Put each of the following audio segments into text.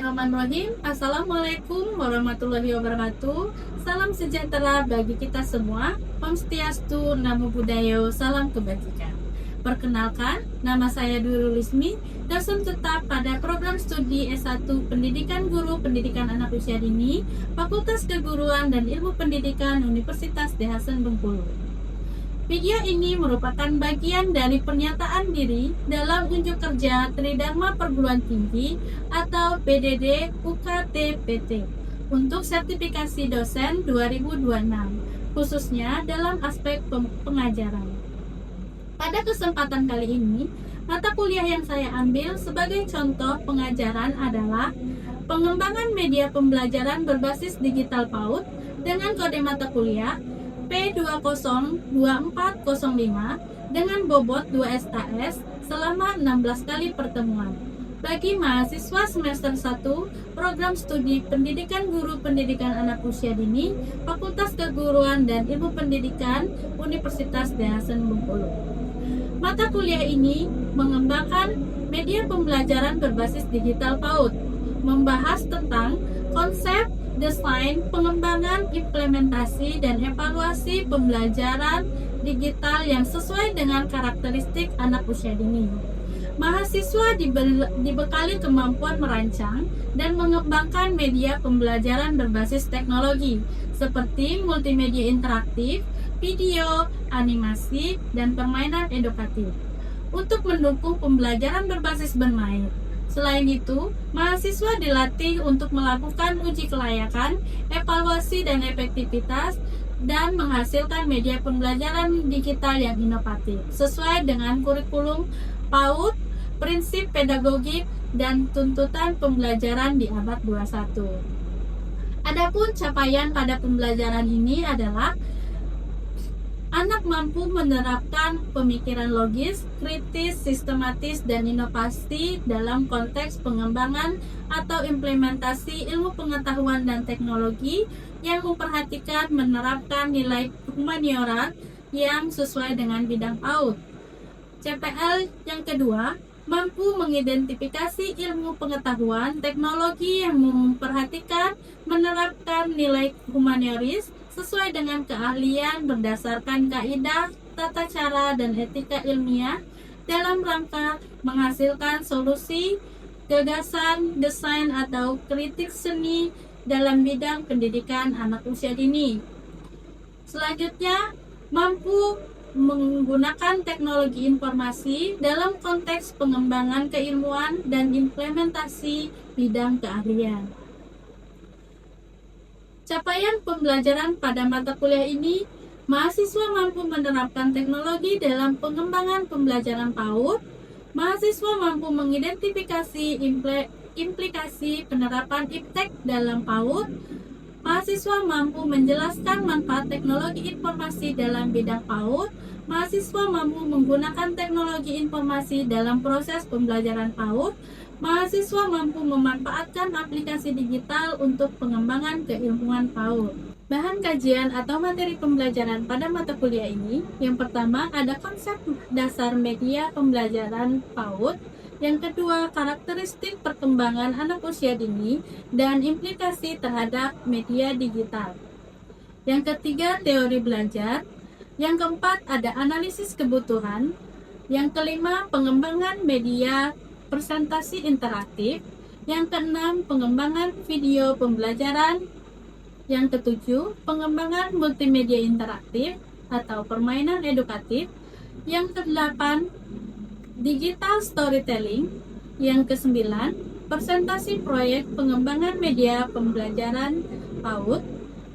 Bismillahirrahmanirrahim. Assalamualaikum warahmatullahi wabarakatuh. Salam sejahtera bagi kita semua. Om Swastiastu, Namo Buddhaya, salam kebajikan. Perkenalkan, nama saya Dwi Lulismi, dosen tetap pada program studi S1 Pendidikan Guru Pendidikan Anak Usia Dini, Fakultas Keguruan dan Ilmu Pendidikan Universitas Dai Hasan Bengkulu. Video ini merupakan bagian dari pernyataan diri dalam unjuk kerja Tridharma Perguruan Tinggi atau PDD UKT-PT untuk sertifikasi dosen 2026, khususnya dalam aspek pengajaran. Pada kesempatan kali ini, mata kuliah yang saya ambil sebagai contoh pengajaran adalah pengembangan media pembelajaran berbasis digital PAUD dengan kode mata kuliah P202405 dengan bobot 2 SKS selama 16 kali pertemuan. Bagi mahasiswa semester 1 Program Studi Pendidikan Guru Pendidikan Anak Usia Dini, Fakultas Keguruan dan Ilmu Pendidikan Universitas Dai Hasan Bengkulu. Mata kuliah ini mengembangkan media pembelajaran berbasis digital PAUD, membahas tentang konsep, desain, pengembangan, implementasi, dan evaluasi pembelajaran digital yang sesuai dengan karakteristik anak usia dini. Mahasiswa dibekali kemampuan merancang dan mengembangkan media pembelajaran berbasis teknologi seperti multimedia interaktif, video, animasi, dan permainan edukatif untuk mendukung pembelajaran berbasis bermain. Selain itu, mahasiswa dilatih untuk melakukan uji kelayakan, evaluasi dan efektivitas, dan menghasilkan media pembelajaran digital yang inovatif, sesuai dengan kurikulum PAUD, prinsip pedagogik, dan tuntutan pembelajaran di abad 21. Adapun capaian pada pembelajaran ini adalah anak mampu menerapkan pemikiran logis, kritis, sistematis, dan inovasi dalam konteks pengembangan atau implementasi ilmu pengetahuan dan teknologi yang memperhatikan menerapkan nilai humaniora yang sesuai dengan bidang PAUD. CPL yang kedua, mampu mengidentifikasi ilmu pengetahuan teknologi yang memperhatikan menerapkan nilai humanioris sesuai dengan keahlian berdasarkan kaidah, tata cara, dan etika ilmiah dalam rangka menghasilkan solusi, gagasan, desain, atau kritik seni dalam bidang pendidikan anak usia dini. Selanjutnya, mampu menggunakan teknologi informasi dalam konteks pengembangan keilmuan dan implementasi bidang keahlian. Capaian pembelajaran pada mata kuliah ini, mahasiswa mampu menerapkan teknologi dalam pengembangan pembelajaran PAUD, mahasiswa mampu mengidentifikasi implikasi penerapan iptek dalam PAUD, mahasiswa mampu menjelaskan manfaat teknologi informasi dalam bidang PAUD, mahasiswa mampu menggunakan teknologi informasi dalam proses pembelajaran PAUD, mahasiswa mampu memanfaatkan aplikasi digital untuk pengembangan keilmuan PAUD. Bahan kajian atau materi pembelajaran pada mata kuliah ini, yang pertama ada konsep dasar media pembelajaran PAUD, yang kedua karakteristik perkembangan anak usia dini dan implikasi terhadap media digital. Yang ketiga teori belajar, yang keempat ada analisis kebutuhan, yang kelima pengembangan media presentasi interaktif, yang keenam pengembangan video pembelajaran, yang ketujuh pengembangan multimedia interaktif atau permainan edukatif, yang kedelapan digital storytelling, yang kesembilan presentasi proyek pengembangan media pembelajaran PAUD,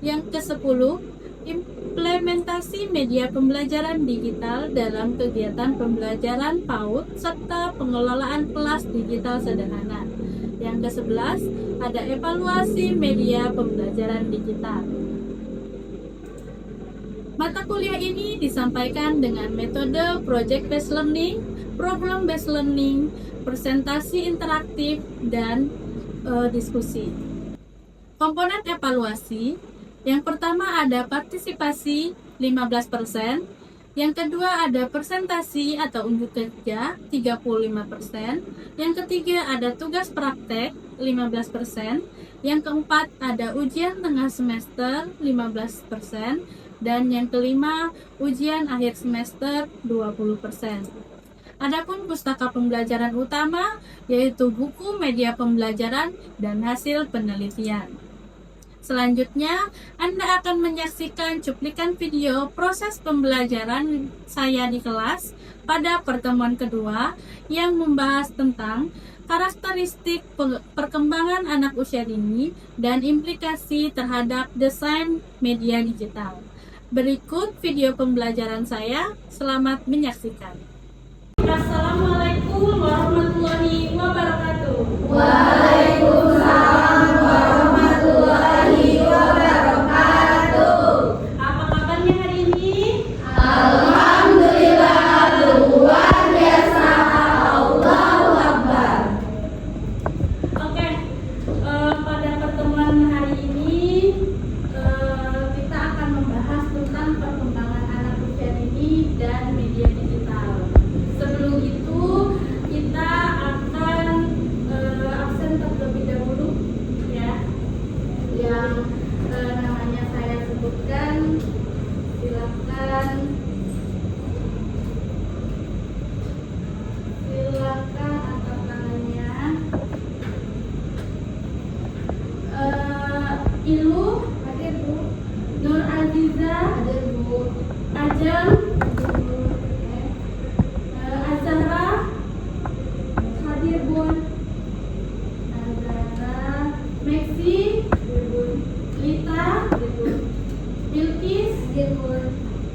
yang kesepuluh implementasi media pembelajaran digital dalam kegiatan pembelajaran PAUD serta pengelolaan kelas digital sederhana. Yang ke-11 ada evaluasi media pembelajaran digital. Mata kuliah ini disampaikan dengan metode project based learning, problem based learning, presentasi interaktif, dan diskusi. Komponen evaluasi, yang pertama ada partisipasi 15%, yang kedua ada presentasi atau unjuk kerja 35%, yang ketiga ada tugas praktek 15%. Yang keempat ada ujian tengah semester 15%. Dan yang kelima ujian akhir semester 20%. Adapun pustaka pembelajaran utama yaitu buku media pembelajaran dan hasil penelitian. Selanjutnya, Anda akan menyaksikan cuplikan video proses pembelajaran saya di kelas pada pertemuan kedua yang membahas tentang karakteristik perkembangan anak usia dini dan implikasi terhadap desain media digital. Berikut video pembelajaran saya, selamat menyaksikan. Assalamualaikum warahmatullahi wabarakatuh. Waalaikumsalam warahmatullahi wabarakatuh. Apa kabarnya hari ini? Alhamdulillah, luar biasa. Allahu Akbar. Oke, pada pertemuan hari ini kita akan membahas tentang perkembangan anak usia dini dan media digital. Sebelum itu kita akan absen terlebih dahulu ya, yang namanya saya sebutkan. Silakan angkat tangannya. Ilu hadir Bu. Nur Aziza hadir Bu. Ajeng Azahra hadir Bun. Azahra, Maxi hadir Bun. Lita hadir Bun. Bilkis hadir Bun.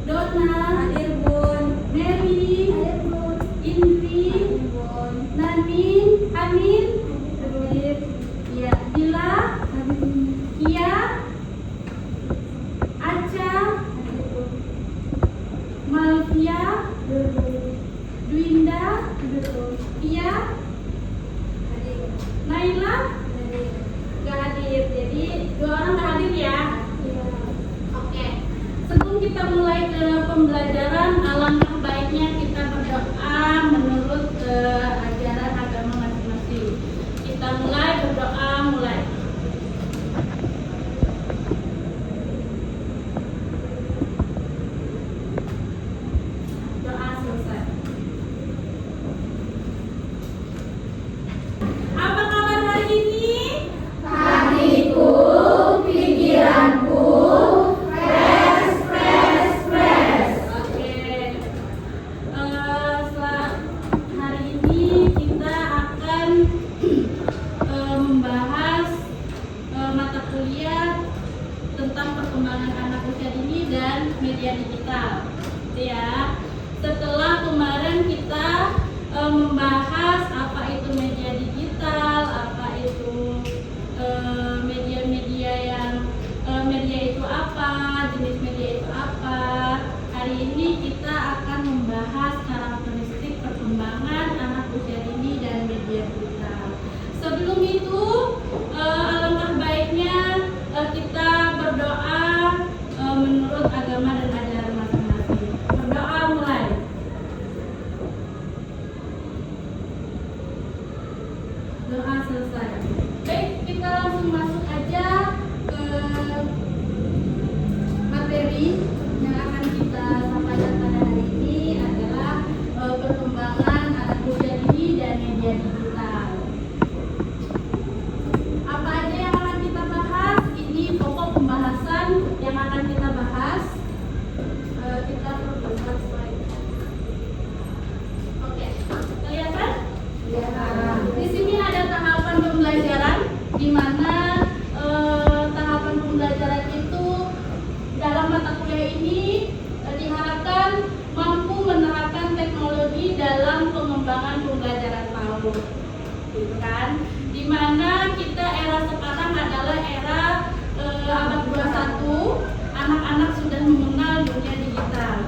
Donna hadir Bun. Mary hadir Bun. Indri hadir Bun. Nanin Amin hadir. Ya, Bila hadir Bun. Kia Aca hadir Bun. Malvia hadir Bun. Dwinda hadir Bun. Iya hadir. Naila hadir. Gak hadir, jadi 2 orang gak hadir ya. Oke, sebelum kita mulai ke pembelajaran, alangkah baiknya kita berdoa menurut ajaran agama masing-masing. Kita mulai berdoa, mulai. Doa selesai. Apa kabar hari ini? Hatiku, pikiranku, fresh. Oke. Setelah hari ini kita akan membahas mata kuliah tentang perkembangan anak usia dini dan media digital. Gitu ya. Setelah kemarin kita membahas apa itu media digital, apa itu media-media yang media itu apa, jenis media itu apa. Hari ini kita akan membahas karakteristik perkembangan anak usia dini dan media digital. Sebelum itu, alangkah baiknya kita berdoa menurut agama dan ajaran masing-masing. Berdoa mulai. Doa selesai. Baik, kita langsung masuk aja ke materi yang akan kita sampaikan pada hari ini adalah perkembangan anak usia dini dan media digital. Apa aja yang akan kita bahas? Ini pokok pembahasan yang akan kita bahas. Kita perbesar slide. Oke, kelihatan? Di sini ada tahapan pembelajaran, di mana tahapan pembelajaran itu dalam mata kuliah ini diharapkan mampu menerapkan teknologi dalam pengembangan pembelajaran PAUD, gitu kan? Di mana kita era sekarang adalah era abad 21, anak-anak sudah mengenal dunia digital.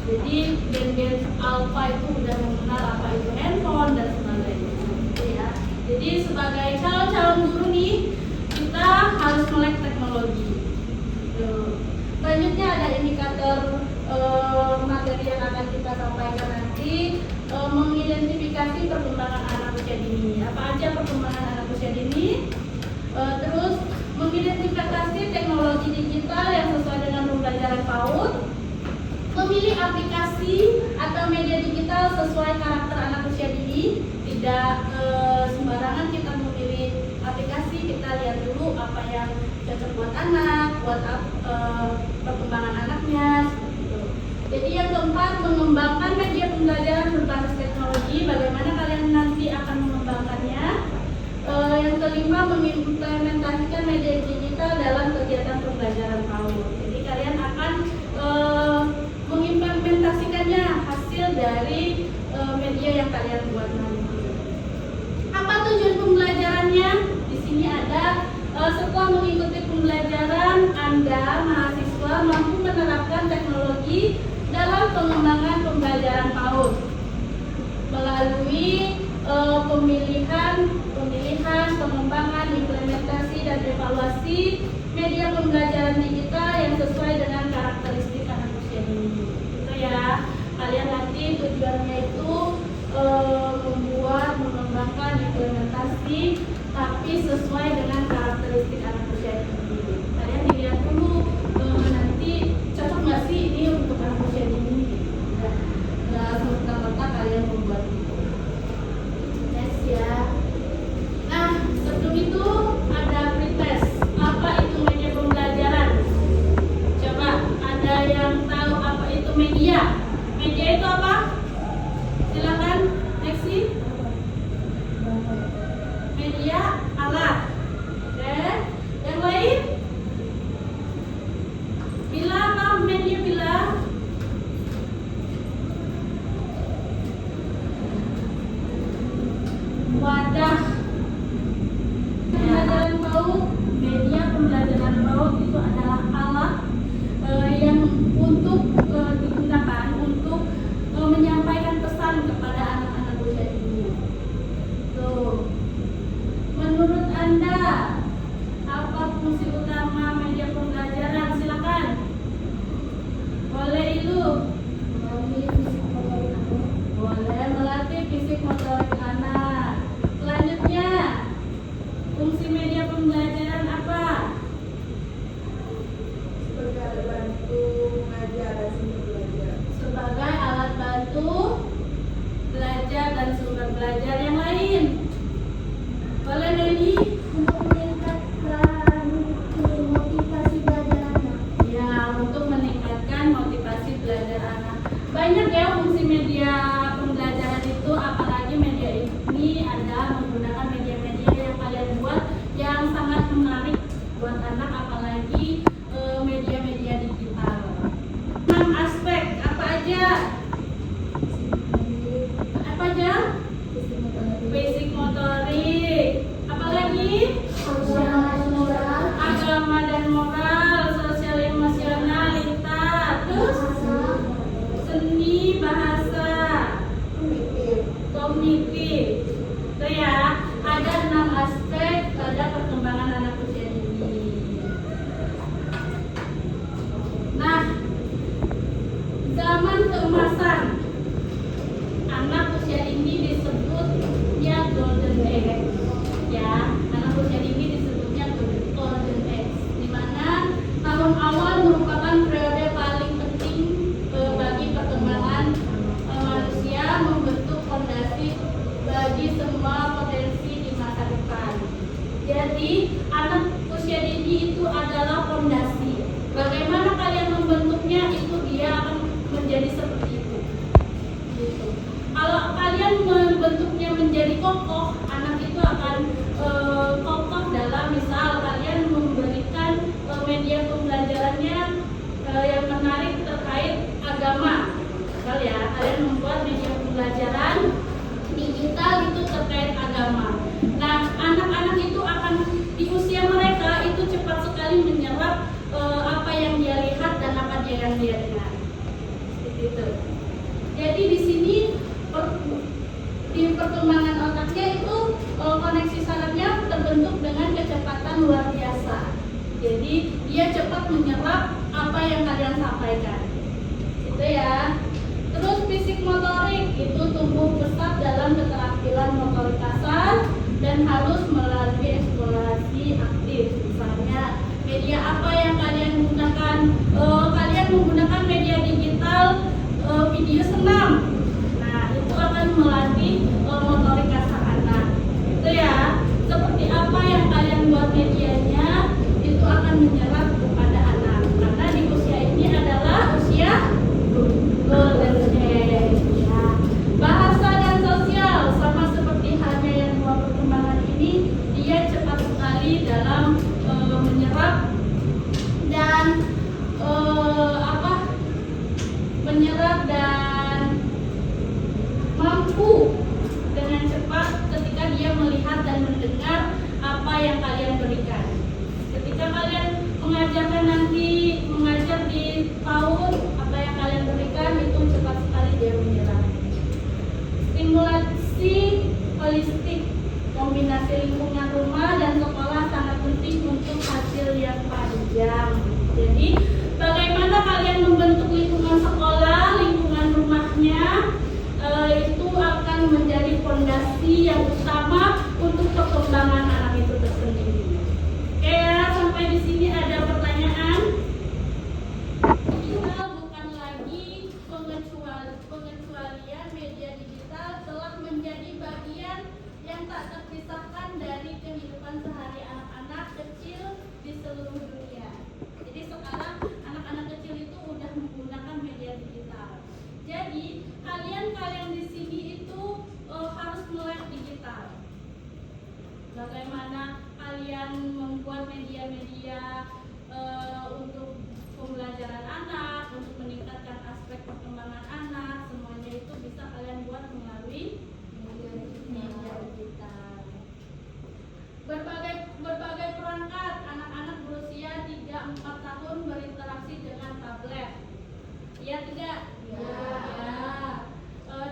Jadi gen-gen alpha itu sudah mengenal apa itu handphone dan sebagainya. Ya. Jadi sebagai calon-calon guru nih, kita harus melek teknologi. Selanjutnya ada indikator materi yang akan kita sampaikan nanti, mengidentifikasi perkembangan anak usia dini. Apa aja perkembangan anak usia usia dini. Terus mengidentifikasi teknologi digital yang sesuai dengan pembelajaran PAUD, memilih aplikasi atau media digital sesuai karakter anak usia dini. Tidak sembarangan kita memilih aplikasi, kita lihat dulu apa yang cocok buat anak, buat perkembangan anaknya, seperti itu. Jadi yang keempat, mengembangkan media pembelajaran berbasis teknologi. Bagaimana kalian nanti akan mengembangkannya? Yang kelima, mengimplementasikan media digital dalam kegiatan pembelajaran PAUD. Jadi kalian akan mengimplementasikannya hasil dari media yang kalian buat nanti. Apa tujuan pembelajarannya? Di sini ada setelah mengikuti pembelajaran, Anda mahasiswa mampu menerapkan teknologi dalam pengembangan pembelajaran PAUD melalui pemilihan, pengembangan, implementasi, dan evaluasi media pembelajaran digital yang sesuai dengan karakteristik anak usia dini. Itu ya, kalian nanti tujuannya itu membuat, mengembangkan, implementasi, tapi sesuai dengan karakteristik anak usia dini. Kalian dilihat dulu nanti cocok nggak sih ini untuk anak usia dini? Nggak serta-merta kalian membuat itu. Yes ya. Nah, sebelum itu ada pretest. Apa itu media pembelajaran? Coba, ada yang tahu apa itu media? Media itu apa? Silakan, Nexi. Media alat. Oke. Yang lain? Bila apa media bila? Wadah. Pembelajaran PAUD, media pembelajaran PAUD itu adalah alat yang untuk digunakan untuk menyampaikan pesan kepada anak-anak usia dini. Tuh. Menurut Anda, apa fungsi utama media pembelajaran? Silakan. Boleh Ilu. Boleh melatih fisik motorik anak. Selanjutnya, fungsi media pembelajaran apa? Sebagai alat bantu belajar dan sumber belajar yang lain. Boleh Neni? Untuk meningkatkan motivasi belajar anak. Ya, untuk meningkatkan motivasi belajar anak. Banyak ya fungsi media pembelajaran itu, apalagi media ini ada menggunakan media-media yang kalian buat yang sangat menarik buat anak, apalagi media-media digital. 6 aspek apa aja? Apa aja? Basic motorik. Apalagi? Agama dan moral, sosial emosional, terus seni, bahasa, kognitif. Itu ya, ada 6 aspek pada perkembangan anak usia dini. Nah, zaman keemasan anak usia dini disebutnya golden age. Ya, anak usia dini disebutnya golden age, di mana tahun awal merupakan periode paling penting bagi perkembangan manusia, membentuk fondasi bagi semua potensi di masa depan. Jadi, anak usia dini itu adalah fondasi. Bagaimana kalian membentuknya, itu dia akan menjadi seperti itu. Gitu. Kalau kalian membentuknya menjadi kokoh, anak itu akan kokoh dalam, misal kalian memberikan media pembelajarannya yang menarik terkait agama. Misal ya, kalian membuat media pembelajaran digital itu terkait agama. Nah, anak-anak itu akan di usia mereka itu cepat sekali menyerap apa yang dia lihat dan apa yang dia dengar. Seperti itu. Jadi di sini di perkembangan otaknya itu koneksi sarafnya terbentuk dengan kecepatan luar biasa. Jadi dia cepat menyerap apa yang kalian sampaikan. Itu ya. Terus fisik motorik itu tumbuh pesat dalam keterampilan motorik kasar dan harus melalui eksplorasi aktif. Misalnya, media apa yang kalian gunakan? Kalian menggunakan media digital, video senam. Nah, itu akan melatih motorik kasar anak. Itu ya. Seperti apa yang kalian buat medianya, itu akan menyerap kepada anak. Karena di usia ini adalah usia golden age. Ya. Bahasa dan sosial sama seperti halnya yang dua perkembangan ini, dia cepat sekali dalam menyerap dan menyerap dan mampu dengan cepat ketika dia melihat dan mendengar apa yang kalian berikan. Ketika kalian mengajarkan nanti, mengajar di PAUD, apa yang kalian berikan itu cepat sekali dia menyerap. Stimulasi holistik, kombinasi lingkungan rumah dan sekolah sangat penting untuk hasil yang panjang. Jadi, bagaimana kalian membentuk lingkungan sekolah, lingkungan rumahnya, itu akan menjadi fondasi yang utama untuk perkembangan anak itu tersendiri. Oke ya, sampai di sini ada pertanyaan? Digital bukan lagi pengecualian media digital telah menjadi bagian yang tak terpisahkan dari kehidupan sehari anak-anak kecil di seluruh dunia. Jadi sekarang anak-anak kecil itu udah menggunakan media digital. Jadi kalian di sini itu harus melek digital. Bagaimana kalian membuat media-media untuk pembelajaran anak, untuk meningkatkan aspek perkembangan anak, semuanya itu bisa kalian buat melalui media digital. Berbagai perangkat anak-anak berusia 3-4 tahun berinteraksi dengan tablet. Iya tidak? Ya.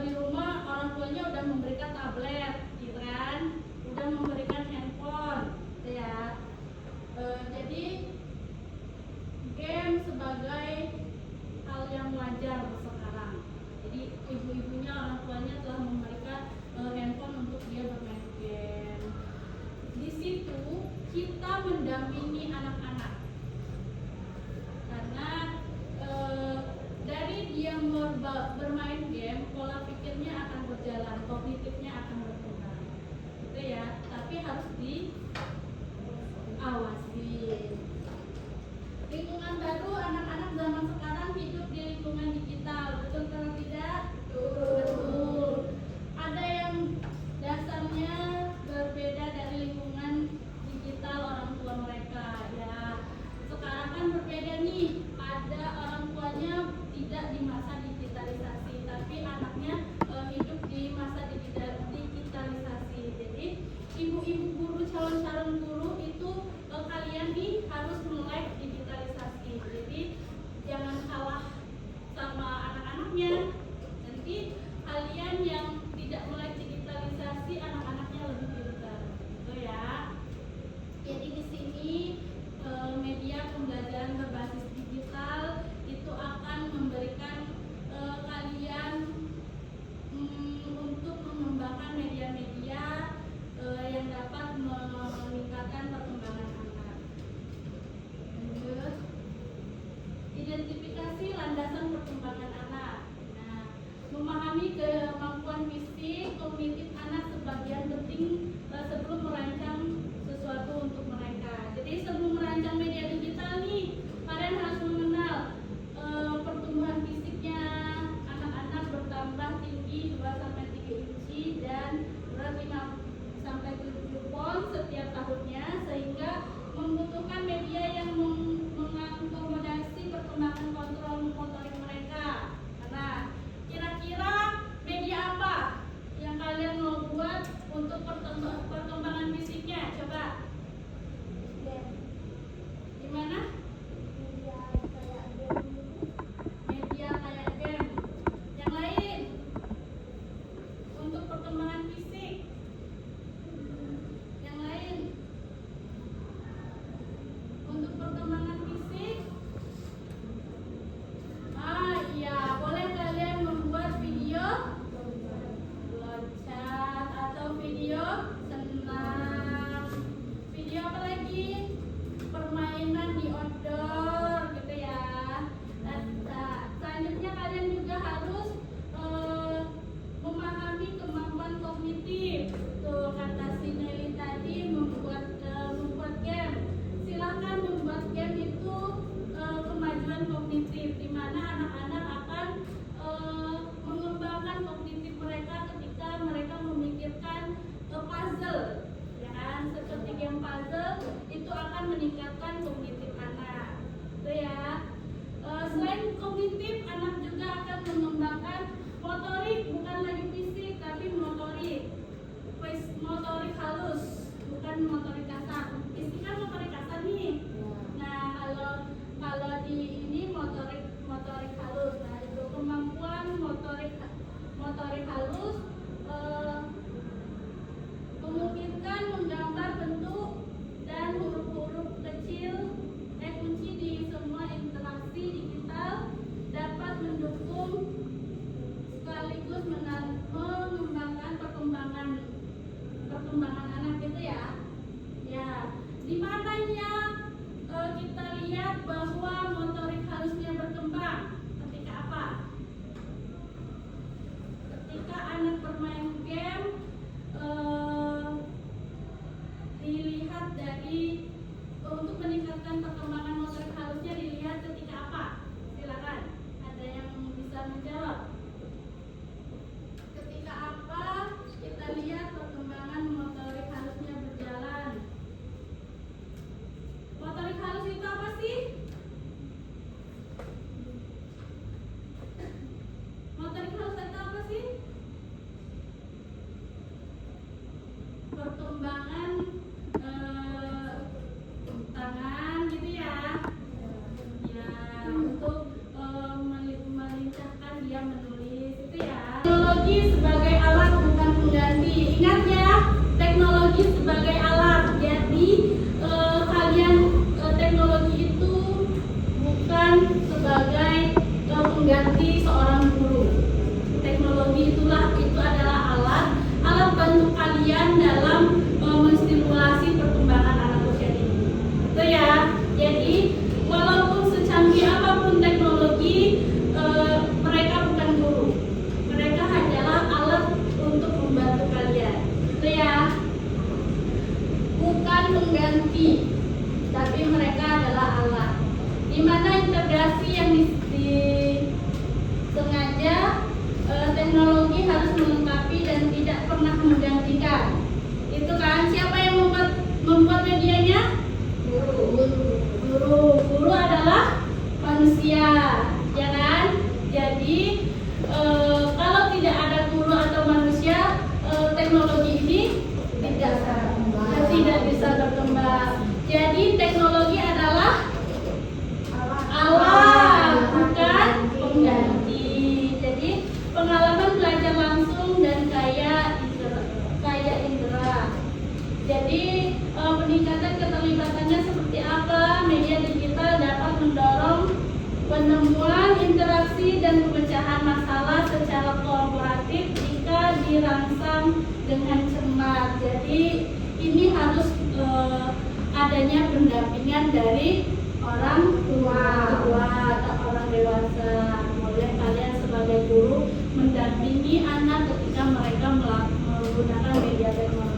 Di rumah orang tuanya udah memberikan tablet, gitu kan? Udah memberikan handphone, gitu ya. Jadi game sebagai hal yang wajar sekarang. Jadi ibu-ibunya, orang tuanya telah memberikan handphone untuk dia bermain game. Di situ kita mendampingi anak-anak, karena dari dia bermain game, pola pikirnya akan berjalan, kognitifnya akan berkembang, gitu ya. Tapi harus diawasi. Lingkungan baru, anak-anak zaman sekarang hidup di lingkungan digital, betul atau tidak? Betul. Ada yang dasarnya berbeda dari lingkungan digital orang tua mereka, ya. Sekarang kan berbeda nih. Ada orang tuanya tidak di masa digitalisasi, tapi anaknya hidup di masa digitalisasi. Jadi ibu-ibu guru, calon-calon guru itu kalian nih harus melek digitalisasi. Jadi jangan kalah sama anak-anaknya. Nanti kalian yang tidak melek digitalisasi, anak-anaknya lebih pintar, gitu ya. Jadi di sini media pembelajaran berbasis digital itu akan memberikan kalian untuk mengembangkan media-media yang dapat meningkatkan perkembangan anak. Lanjut. Identifikasi landasan perkembangan anak. Nah, memahami kemampuan fisik, kognitif anak sebagian penting sebelum merancang sesuatu untuk mereka. Jadi sebelum merancang media digital nih, kalian harus mengenal pertumbuhan fisiknya anak-anak bertambah tinggi 2-3 inci dan berat 5-7 pound setiap tahunnya, sehingga perkembangan anak itu ya. Ya, di mananya kita lihat bahwa motorik halusnya berkembang ketika apa? Ketika anak bermain game, dilihat dari untuk meningkatkan perkembangan motorik halusnya dilihat ketika apa? Silakan, ada yang bisa menjawab. Ketika apa kita lihat perkembangan motorik halusnya berjalan? Motorik halus itu apa sih? Motorik halus itu apa sih? Perkembangan tangan gitu ya. Ya, untuk melincahkan dia menulis itu ya. Teknologi sebagai alat bukan pengganti. Ingat ya, teknologi sebagai alat. Jadi kalian teknologi itu bukan sebagai pengganti seorang guru. Teknologi itu adalah alat bantu kalian dalam menstimulasi perkembangan anak usia dini. Itu ya. Jadi walaupun secanggih apapun teknologi, mereka bukan guru. Mereka hanyalah alat untuk membantu kalian. Itu ya. Bukan pengganti, tapi mereka adalah alat. Di mana integrasi yang disengaja, teknologi harus melengkapi dan tidak pernah menggantikan. Itu kan, siapa yang membuat medianya? Guru adalah manusia, ya kan? Jadi kalau tidak ada guru atau manusia, teknologi ini tidak bisa berkembang. Jadi teknologi adalah alat, bukan pengganti. Jadi pengalaman belajar langsung dan kaya indera. Jadi peningkatan keterlibatannya seperti apa? Media digital dapat mendorong penemuan, interaksi, dan pemecahan masalah secara kolaboratif jika dirangsang dengan cermat. Jadi ini harus adanya pendampingan dari orang tua atau orang dewasa. Boleh kalian sebagai guru mendampingi anak ketika mereka menggunakan media teknologi.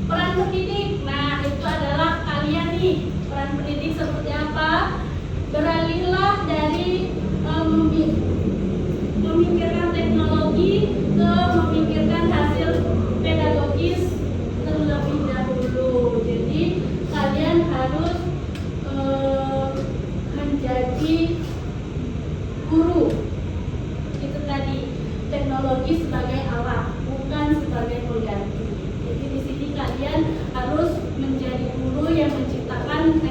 Peran pendidik, nah itu adalah kalian nih. Peran pendidik seperti apa? Beralihlah dari memikirkan teknologi ke memikirkan hasil pedagogis terlebih dahulu. Jadi kalian harus menjadi guru. Itu tadi, teknologi sebagai alat, bukan sebagai pengganti. Jadi di sini kalian harus menjadi guru yang menciptakan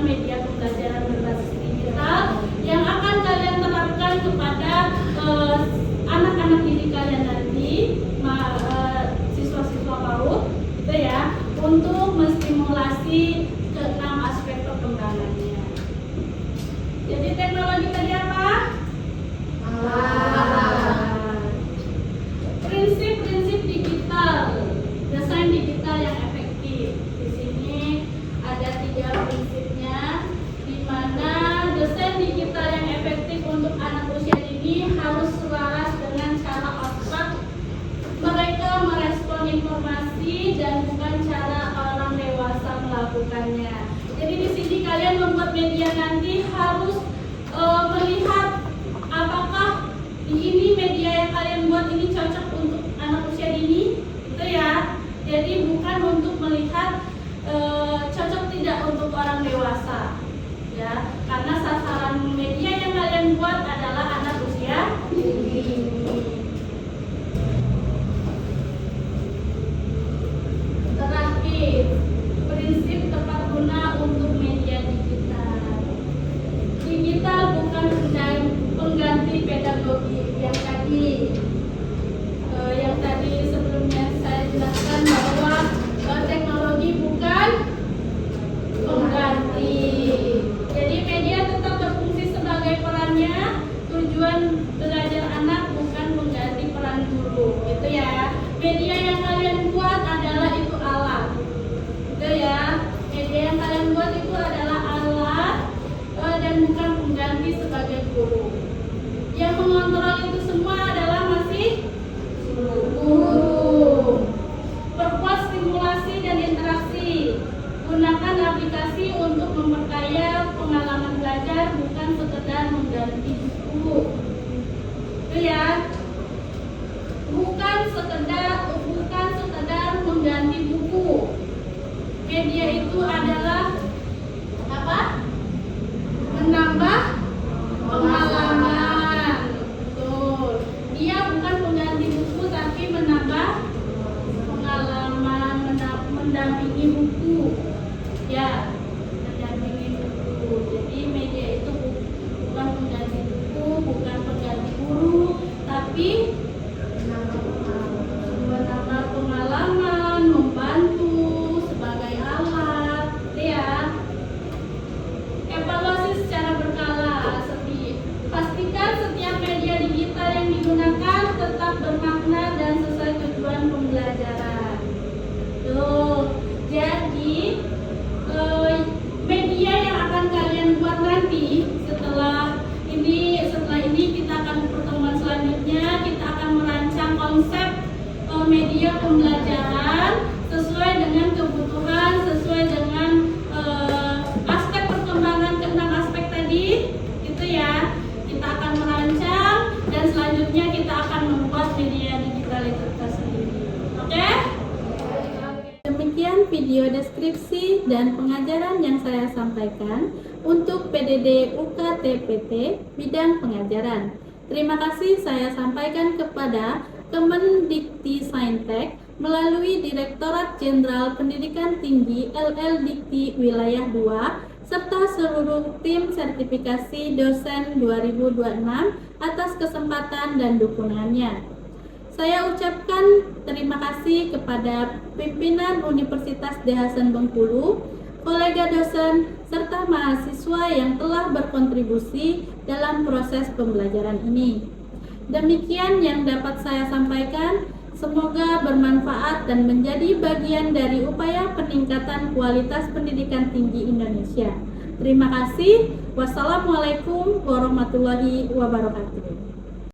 media pembelajaran berbasis digital yang akan kalian terapkan kepada anak-anak didik kalian nanti, siswa-siswa PAUD, gitu ya, untuk menstimulasi ke-6 aspek perkembangannya. Jadi teknologi tadi apa? Prinsip-prinsip digital, desain digital yang efektif. Di sini ada 3 prinsipnya, di mana desain digital yang efektif untuk anak usia dini harus selaras dengan cara otak mereka merespon informasi dan bukan cara orang dewasa melakukannya. Jadi di sini kalian membuat media nanti harus melihat apakah ini media yang kalian buat ini cocok untuk anak usia dini, itu ya. Jadi bukan untuk melihat cocok tidak untuk orang dewasa, ya. Karena sasaran media yang kalian buat adalah anak usia dini. Terakhir, prinsip tepat guna untuk media digital. Digital bukan pengganti pedagogi yang tadi sebelumnya saya jelaskan bahwa teknologi bukan pengganti. Jadi media tetap berfungsi sebagai perannya. bukan sekedar mengganti buku. Media itu adalah apa? Menambah pengalaman. Betul. Dia bukan pengganti buku tapi menambah pengalaman, mendampingi buku. Ya, mendampingi buku. Jadi media itu bukan pengganti buku, bukan pengganti guru, tapi menambah pengalaman, membantu sebagai alat, ya. Evaluasi secara berkala. Pastikan setiap media digital yang digunakan tetap bermakna dan sesuai tujuan pembelajaran. Tuh, jadi media yang akan kalian buat nanti setelah ini kita akan pertemuan selanjutnya kita akan merancang konsep media pembelajaran sesuai dengan kebutuhan, sesuai dengan aspek perkembangan ke-6 aspek tadi, gitu ya. Kita akan merancang dan selanjutnya kita akan membuat media digital itu tersendiri. Oke? Demikian video deskripsi dan pengajaran yang saya sampaikan untuk PDD UKT-PT bidang pengajaran. Terima kasih saya sampaikan kepada Kemendikti-Saintek melalui Direktorat Jenderal Pendidikan Tinggi LL Dikti Wilayah 2 serta seluruh tim sertifikasi dosen 2026 atas kesempatan dan dukungannya. Saya ucapkan terima kasih kepada pimpinan Universitas D. Hasan Bengkulu, kolega dosen, serta mahasiswa yang telah berkontribusi dalam proses pembelajaran ini. Demikian yang dapat saya sampaikan, semoga bermanfaat dan menjadi bagian dari upaya peningkatan kualitas pendidikan tinggi Indonesia. Terima kasih. Wassalamualaikum warahmatullahi wabarakatuh.